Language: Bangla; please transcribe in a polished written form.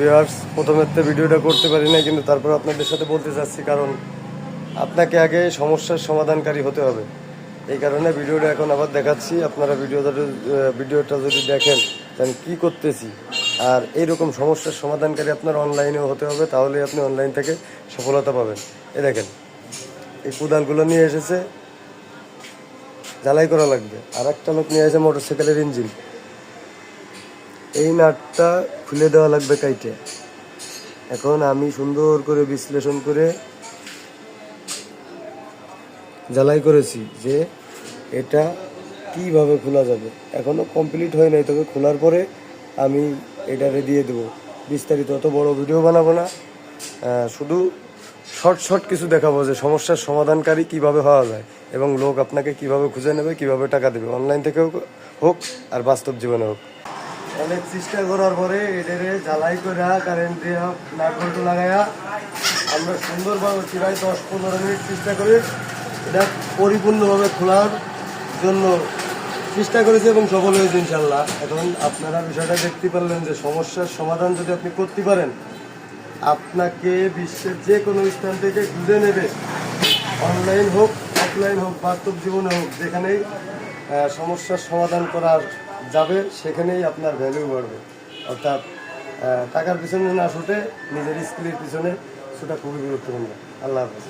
ভিউয়ার্স, প্রথমের তো ভিডিওটা করতে পারি না, কিন্তু তারপর আপনাদের সাথে বলতে চাচ্ছি, কারণ আপনাকে আগে সমস্যার সমাধানকারী হতে হবে। এই কারণে ভিডিওটা এখন আবার দেখাচ্ছি। আপনারা ভিডিওটা যদি দেখেন আমি কী করতেছি, আর এইরকম সমস্যার সমাধানকারী আপনার অনলাইনেও হতে হবে, তাহলে আপনি অনলাইন থেকে সফলতা পাবেন। এই দেখেন, এই কোদালগুলো নিয়ে এসেছে, ঝালাই করা লাগবে। আর একটা লোক নিয়ে এসেছে মোটরসাইকেলের ইঞ্জিন। এই নাটটা খুলে দেওয়া লাগবে কাইটে। এখন আমি সুন্দর করে বিশ্লেষণ করে ঝালাই করেছি যে এটা কিভাবে খোলা যাবে। এখনও কমপ্লিট হয় নাই, তবে খোলার পরে আমি এটারে দিয়ে দেবো। বিস্তারিত অত বড় ভিডিও বানাবো না, শুধু শর্ট কিছু দেখাবো যে সমস্যার সমাধানকারী কিভাবে হওয়া যায় এবং লোক আপনাকে কিভাবে খুঁজে নেবে, কিভাবে টাকা দেবে, অনলাইন থেকেও হোক আর বাস্তব জীবনে হোক। অনেক চেষ্টা করার পরে এটারে জ্বালাই করে কারেন্ট দিয়ে নাট বল্টু লাগাইয়া আমরা সুন্দরভাবে প্রায় 10-15 মিনিট চেষ্টা করে এটা পরিপূর্ণভাবে খোলার জন্য চেষ্টা করেছি এবং সফল হয়েছে ইনশাল্লাহ। এখন আপনারা বিষয়টা দেখতে পারলেন যে সমস্যার সমাধান যদি আপনি করতে পারেন, আপনাকে বিশ্বের যে কোনো স্থান থেকে খুঁজে নেবে, অনলাইন হোক অফলাইন হোক বাস্তব জীবনে হোক, যেখানেই সমস্যার সমাধান করা যাবে সেখানেই আপনার ভ্যালু বাড়বে। অর্থাৎ টাকার পিছনে না ছুটে নিজের স্কিলের পিছনে সেটা খুবই গুরুত্বপূর্ণ। আল্লাহ হাফেজ।